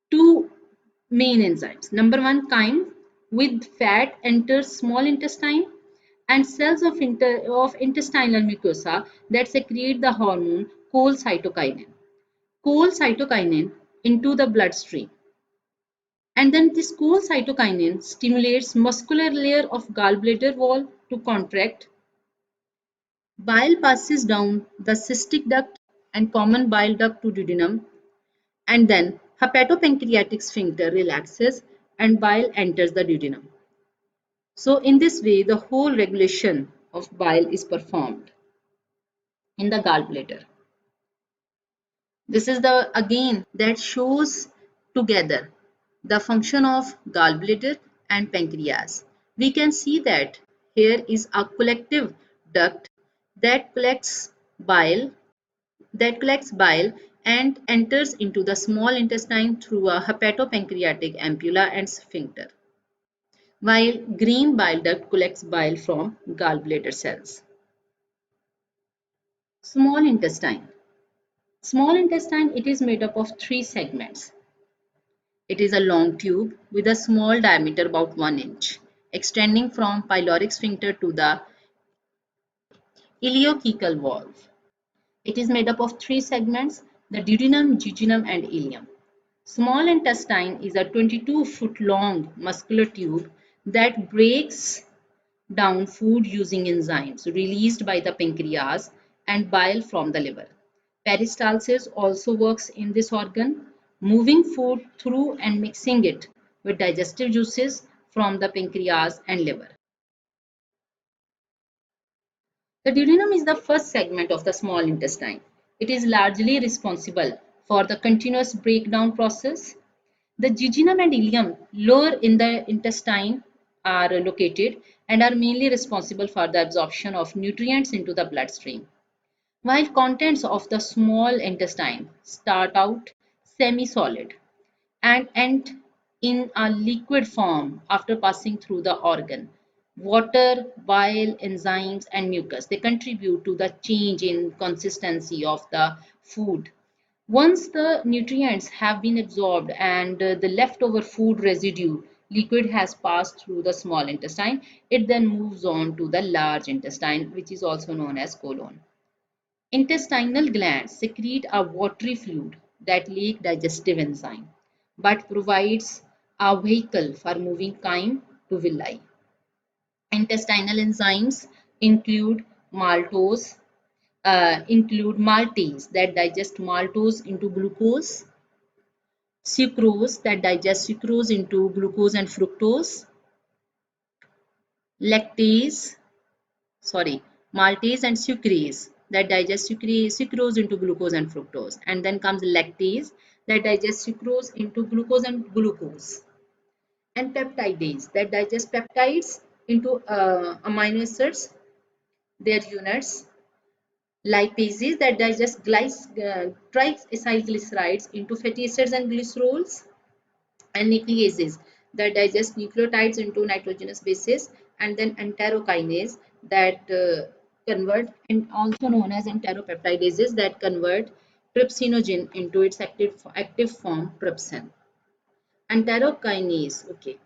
two main enzymes. Number one, chyme with fat enters small intestine and cells of intestinal mucosa that secrete the hormone cholecystokinin. Cholecystokinin into the bloodstream. And then this cholecystokinin stimulates muscular layer of gallbladder wall to contract. Bile passes down the cystic duct and common bile duct to duodenum, and then hepatopancreatic sphincter relaxes and bile enters the duodenum. So in this way, the whole regulation of bile is performed in the gallbladder. This is the again that shows together the function of gallbladder and pancreas. We can see that here is a collective duct that collects bile and enters into the small intestine through a hepatopancreatic ampulla and sphincter, while green bile duct collects bile from gallbladder cells. Small intestine. Small intestine, it is made up of three segments. It is a long tube with a small diameter about 1 inch, extending from pyloric sphincter to the ileocecal valve. It is made up of three segments, the duodenum, jejunum, and ileum. Small intestine is a 22-foot long muscular tube that breaks down food using enzymes released by the pancreas and bile from the liver. Peristalsis also works in this organ. moving food through and mixing it with digestive juices from the pancreas and liver. The duodenum is the first segment of the small intestine. It is largely responsible for the continuous breakdown process. The jejunum and ileum lower in the intestine are located and are mainly responsible for the absorption of nutrients into the bloodstream, while contents of the small intestine start out semi-solid and end in a liquid form after passing through the organ. Water, bile, enzymes, and mucus, they contribute to the change in consistency of the food. Once the nutrients have been absorbed and the leftover food residue liquid has passed through the small intestine, it then moves on to the large intestine, which is also known as colon. Intestinal glands secrete a watery fluid that lack digestive enzyme, but provides a vehicle for moving chyme to villi. Intestinal enzymes include maltose, maltase that digest maltose into glucose, sucrose that digests sucrose into glucose and fructose, lactase, sorry, maltase and sucrase that digest sucrose into glucose and fructose, and then comes lactase that digests sucrose into glucose and glucose, and peptidase that digest peptides into amino acids, their units, lipases that digest triacylglycerides into fatty acids and glycerols, and nucleases that digest nucleotides into nitrogenous bases, and then enterokinase that convert, and also known as enteropeptidases that convert trypsinogen into its active form trypsin. Enterokinase, okay.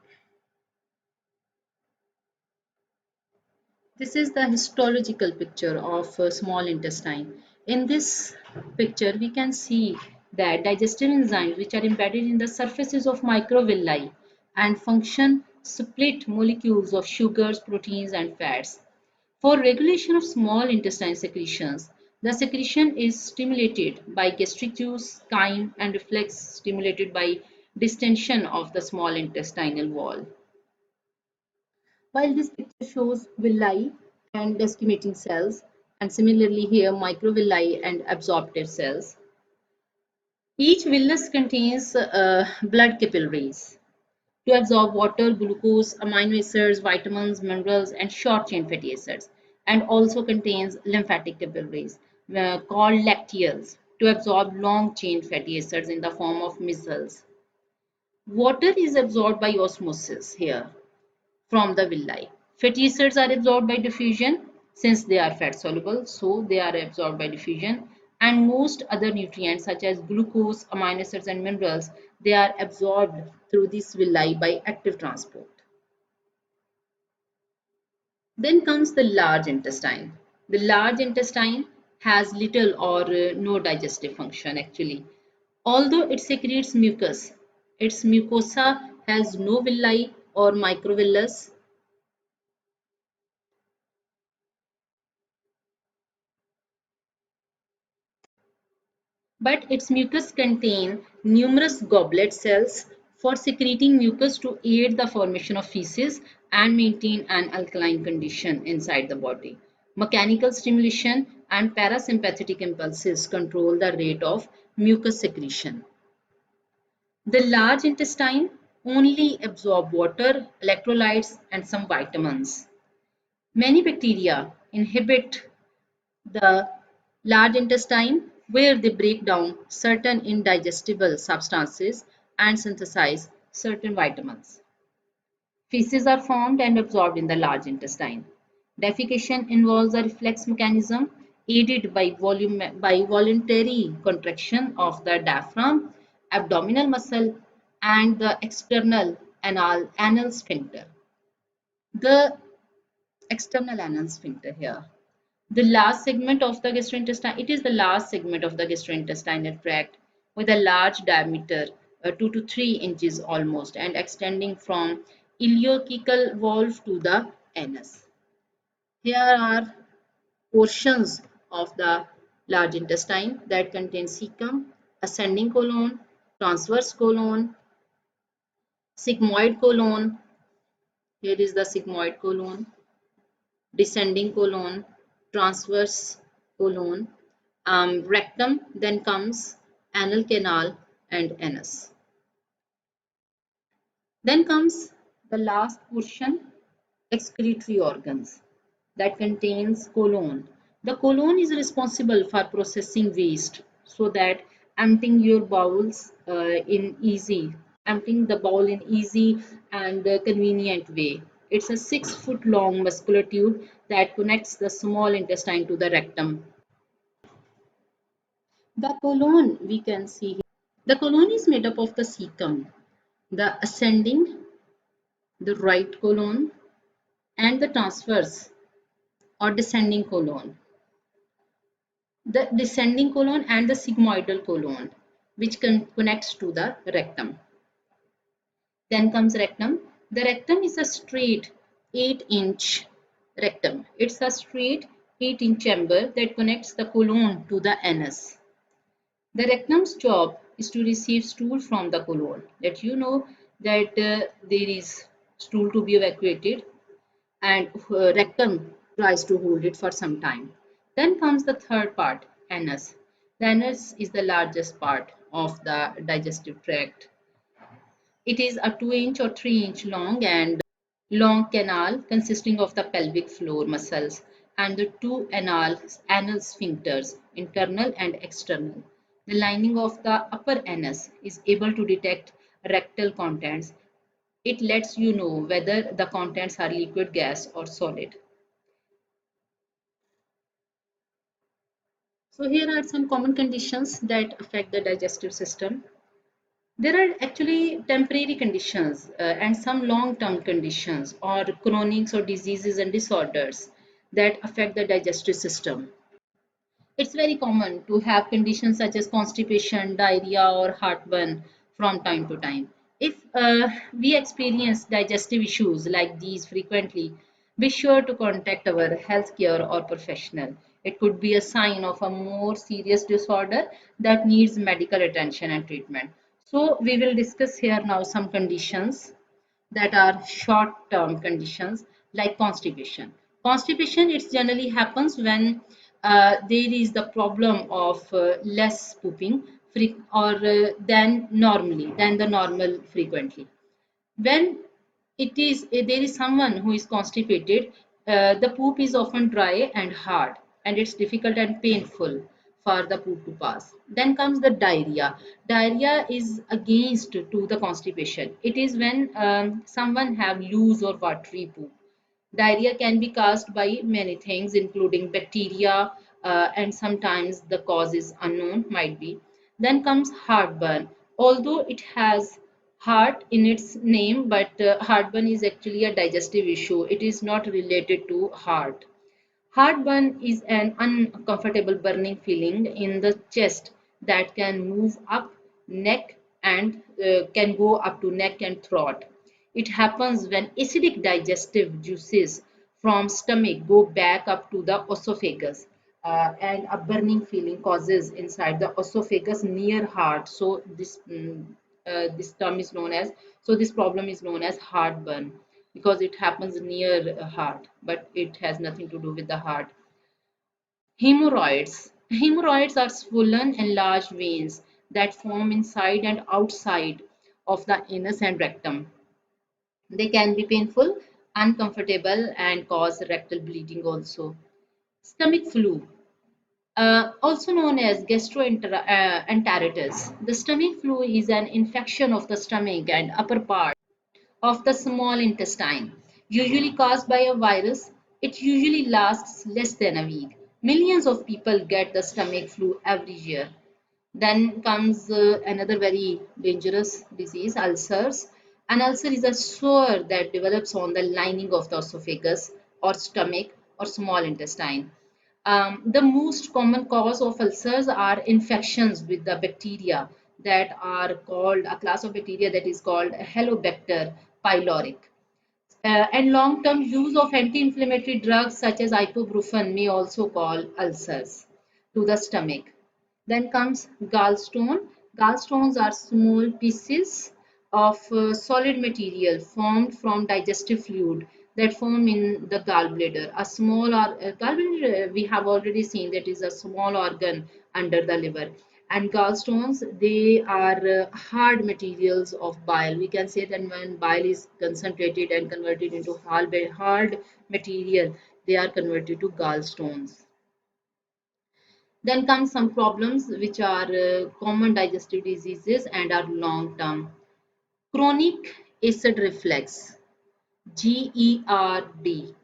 This is the histological picture of small intestine. In this picture, we can see that digestive enzymes which are embedded in the surfaces of microvilli and function split molecules of sugars, proteins, and fats. For regulation of small intestine secretions, the secretion is stimulated by gastric juice, chyme, and reflex stimulated by distension of the small intestinal wall. While this picture shows villi and desquamating cells, and similarly here microvilli and absorptive cells, each villus contains blood capillaries to absorb water, glucose, amino acids, vitamins, minerals, and short-chain fatty acids, and also contains lymphatic capillaries called lacteals to absorb long-chain fatty acids in the form of micelles. Water is absorbed by osmosis here from the villi. Fatty acids are absorbed by diffusion since they are fat soluble, so they are absorbed by diffusion. And most other nutrients such as glucose, amino acids, and minerals, they are absorbed through this villi by active transport. Then comes the large intestine. The large intestine has little or no digestive function actually. Although it secretes mucus, its mucosa has no villi or microvillus. But its mucus contain numerous goblet cells for secreting mucus to aid the formation of feces and maintain an alkaline condition inside the body. Mechanical stimulation and parasympathetic impulses control the rate of mucus secretion. The large intestine only absorb water, electrolytes, and some vitamins. Many bacteria inhabit the large intestine, where they break down certain indigestible substances and synthesize certain vitamins. Feces are formed and absorbed in the large intestine. Defecation involves a reflex mechanism aided by voluntary contraction of the diaphragm, abdominal muscle, and the external anal sphincter. The external anal sphincter here. The last segment of the gastrointestinal, it is the last segment of the gastrointestinal tract with a large diameter, 2 to 3 inches almost, and extending from ileocecal valve to the anus. Here are portions of the large intestine that contain cecum, ascending colon, transverse colon, sigmoid colon, here is the sigmoid colon, descending colon, transverse colon, rectum, then comes anal canal and anus. Then comes the last portion, excretory organs, that contains colon. The colon is responsible for processing waste so that emptying your bowels in easy, emptying the bowel in easy and convenient way. It's a 6 foot long muscular tube that connects the small intestine to the rectum. The colon we can see here. The colon is made up of the cecum, the ascending, the right colon, and the transverse or descending colon. The descending colon and the sigmoidal colon, which connects to the rectum. Then comes rectum. The rectum is a straight 8-inch rectum. It's a straight 8-inch chamber that connects the colon to the anus. The rectum's job is to receive stool from the colon. That you know that there is stool to be evacuated, and rectum tries to hold it for some time. Then comes the third part, anus. The anus is the largest part of the digestive tract. It is a 2-inch or 3-inch long and long canal consisting of the pelvic floor muscles and the two anal sphincters, internal and external. The lining of the upper anus is able to detect rectal contents. It lets you know whether the contents are liquid, gas, or solid. So here are some common conditions that affect the digestive system. There are actually temporary conditions and some long-term conditions or chronic or diseases and disorders that affect the digestive system. It's very common to have conditions such as constipation, diarrhea, or heartburn from time to time. If we experience digestive issues like these frequently, be sure to contact our healthcare or professional. It could be a sign of a more serious disorder that needs medical attention and treatment. So, we will discuss here now some conditions that are short-term conditions like constipation. Constipation, it generally happens when there is the problem of less pooping or than the normal frequently. When there is someone who is constipated, the poop is often dry and hard, and it's difficult and painful for the poop to pass. Then comes the diarrhea. Diarrhea is against to the constipation. It is when someone have loose or watery poop. Diarrhea can be caused by many things, including bacteria, and sometimes the cause is unknown, might be. Then comes heartburn. Although it has heart in its name, but heartburn is actually a digestive issue. It is not related to heart. Heartburn is an uncomfortable burning feeling in the chest that can move up neck and can go up to neck and throat. It happens when acidic digestive juices from stomach go back up to the esophagus, and a burning feeling causes inside the esophagus near heart. So this term is known as, so this problem is known as heartburn because it happens near heart, but it has nothing to do with the heart. Hemorrhoids. Hemorrhoids are swollen enlarged veins that form inside and outside of the anus and rectum. They can be painful, uncomfortable, and cause rectal bleeding also. Stomach flu, also known as gastroenteritis. The stomach flu is an infection of the stomach and upper part of the small intestine, usually caused by a virus. It usually lasts less than a week. Millions of people get the stomach flu every year. Then comes another very dangerous disease, ulcers. An ulcer is a sore that develops on the lining of the esophagus or stomach or small intestine. The most common cause of ulcers are infections with the bacteria that are called, a class of bacteria that is called Helicobacter pylori. And long-term use of anti-inflammatory drugs such as ibuprofen may also cause ulcers to the stomach. Then comes gallstone. Gallstones are small pieces of solid material formed from digestive fluid that form in the gallbladder. A small gallbladder, we have already seen that is a small organ under the liver. And gallstones, they are hard materials of bile. We can say that when bile is concentrated and converted into hard material, they are converted to gallstones. Then comes some problems which are common digestive diseases and are long term. Chronic acid reflux, GERD.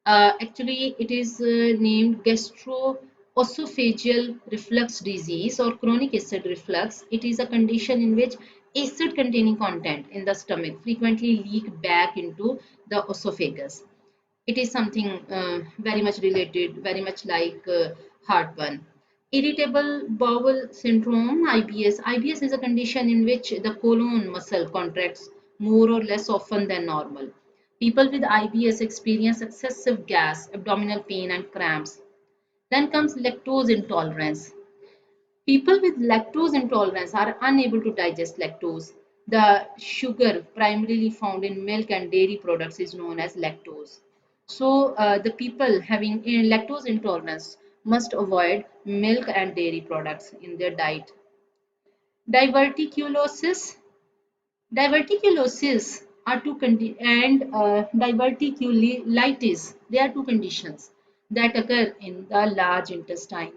Actually, it is named gastroesophageal reflux disease or chronic acid reflux. It is a condition in which acid containing content in the stomach frequently leak back into the esophagus. It is something very much related, very much like heartburn. Irritable bowel syndrome, IBS. IBS is a condition in which the colon muscle contracts more or less often than normal. People with IBS experience excessive gas, abdominal pain, and cramps. Then comes lactose intolerance. People with lactose intolerance are unable to digest lactose. The sugar primarily found in milk and dairy products is known as lactose. So, the people having lactose intolerance must avoid milk and dairy products in their diet. Diverticulosis. Diverticulosis are and diverticulitis. They are two conditions that occur in the large intestine,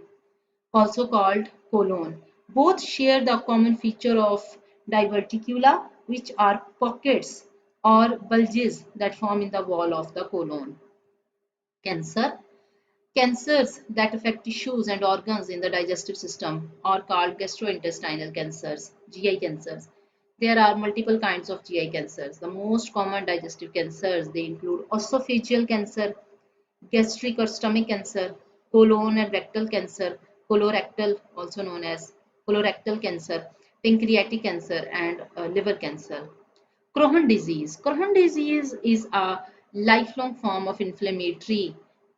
also called colon. Both share the common feature of diverticula, which are pockets or bulges that form in the wall of the colon. Cancer. Cancers that affect tissues and organs in the digestive system are called gastrointestinal cancers, GI cancers. There are multiple kinds of GI cancers. The most common digestive cancers, they include esophageal cancer, gastric or stomach cancer, colon and rectal cancer, colorectal, also known as colorectal cancer, pancreatic cancer, and liver cancer. Crohn disease. Crohn disease is a lifelong form of inflammatory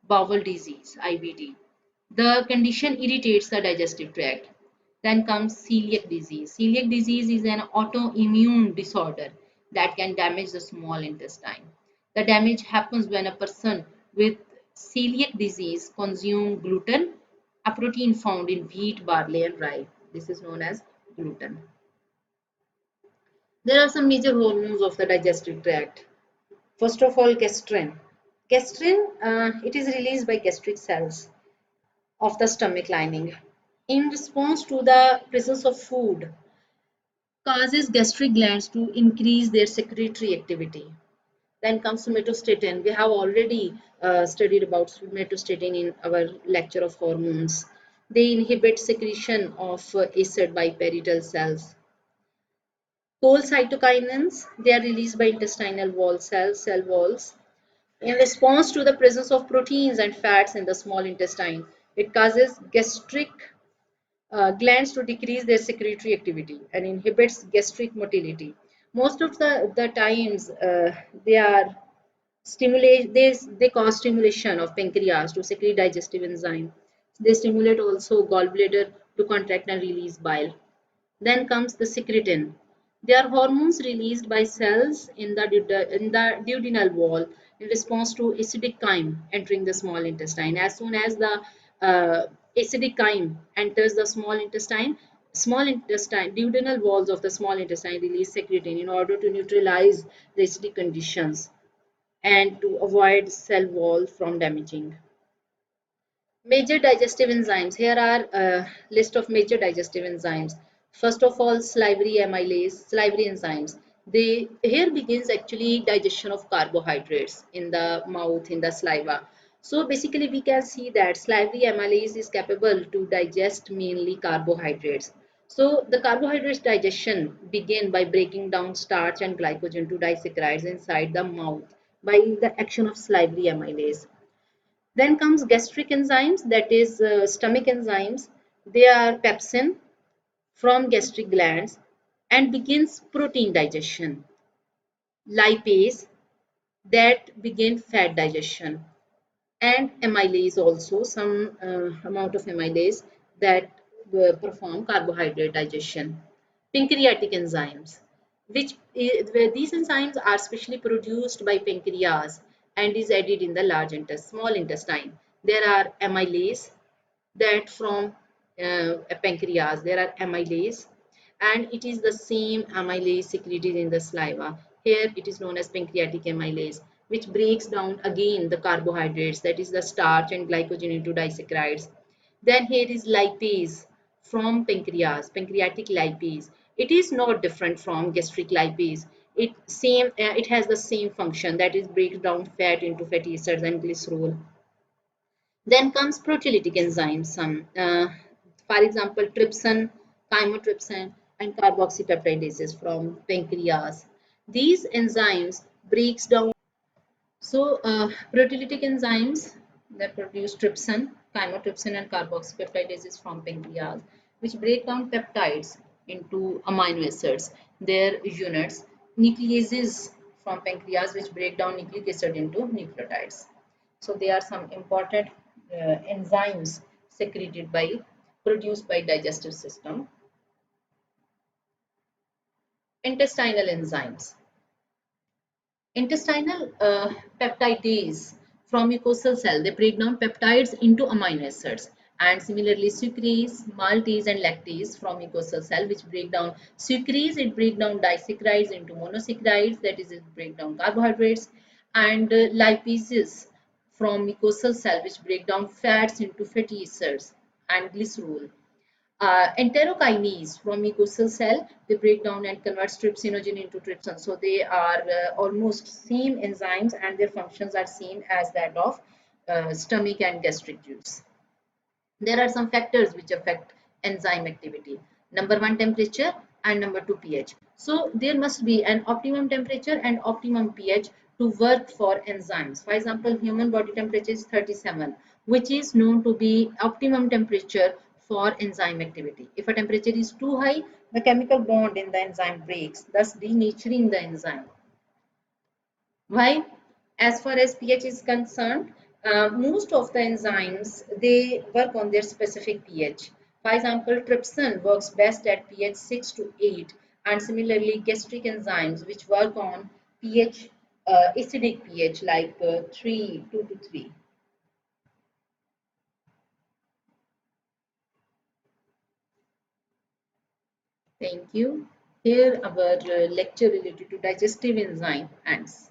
bowel disease, IBD. The condition irritates the digestive tract. Then comes celiac disease. Celiac disease is an autoimmune disorder that can damage the small intestine. The damage happens when a person with celiac disease consumes gluten, a protein found in wheat, barley, and rye. This is known as gluten. There are some major hormones of the digestive tract. First of all, gastrin. Gastrin, it is released by gastric cells of the stomach lining. In response to the presence of food, causes gastric glands to increase their secretory activity. Then comes somatostatin. We have already studied about somatostatin in our lecture of hormones. They inhibit secretion of acid by parietal cells. Cholecytokinins, they are released by intestinal wall cells, cell walls. In response to the presence of proteins and fats in the small intestine, it causes gastric glands to decrease their secretory activity and inhibits gastric motility. Most of the times, they are stimulate they cause stimulation of pancreas to secrete digestive enzyme. They stimulate also gallbladder to contract and release bile. Then comes the secretin. They are hormones released by cells in the duodenal wall in response to acidic chyme entering the small intestine. As soon as the acidic chyme enters the small intestine, duodenal walls of the small intestine release secretin in order to neutralize the acidic conditions and to avoid cell wall from damaging. Major digestive enzymes. Here are a list of major digestive enzymes. First of all, salivary enzymes. They here begins actually digestion of carbohydrates in the mouth, in the saliva. So basically, we can see that salivary amylase is capable to digest mainly carbohydrates. So the carbohydrates digestion begin by breaking down starch and glycogen to disaccharides inside the mouth by the action of salivary amylase. Then comes gastric enzymes, that is stomach enzymes. They are pepsin from gastric glands and begins protein digestion. Lipase that begin fat digestion, and amylase also some amount of amylase that perform carbohydrate digestion. Pancreatic enzymes, where these enzymes are specially produced by pancreas and is added in the small intestine. There are amylase that from pancreas. There are amylase, and it is the same amylase secreted in the saliva. Here it is known as pancreatic amylase, which breaks down again the carbohydrates, that is the starch and glycogen, into disaccharides. Then here is lipase from pancreas, pancreatic lipase. It is not different from gastric lipase. It has the same function, that is breaks down fat into fatty acids and glycerol. Then comes proteolytic enzymes, for example, trypsin, chymotrypsin, and carboxypeptidases from pancreas. These enzymes breaks down. So, proteolytic enzymes that produce trypsin, chymotrypsin, and carboxypeptidases from pancreas, which break down peptides into amino acids. Their units, nucleases from pancreas, which break down nucleic acid into nucleotides. So, they are some important enzymes secreted by produced by digestive system. Intestinal enzymes. Intestinal peptidase from mucosal cell, they break down peptides into amino acids. And similarly, sucrase, maltase, and lactase from mucosal cell, which break down sucrase, it break down disaccharides into monosaccharides, that is, it break down carbohydrates. And lipases from mucosal cell, which break down fats into fatty acids and glycerol. Enterokinase from mucosal cell, they break down and convert trypsinogen into trypsin. So they are almost same enzymes, and their functions are same as that of stomach and gastric juice. There are some factors which affect enzyme activity. Number one, temperature, and number two, pH. So there must be an optimum temperature and optimum pH to work for enzymes. For example, human body temperature is 37, which is known to be optimum temperature for enzyme activity. If a temperature is too high, the chemical bond in the enzyme breaks, thus denaturing the enzyme. Why? As far as pH is concerned, most of the enzymes, they work on their specific pH. For example, trypsin works best at pH 6 to 8, and similarly gastric enzymes which work on pH, acidic pH like 2 to 3. Thank you. Here our lecture related to digestive enzyme ends.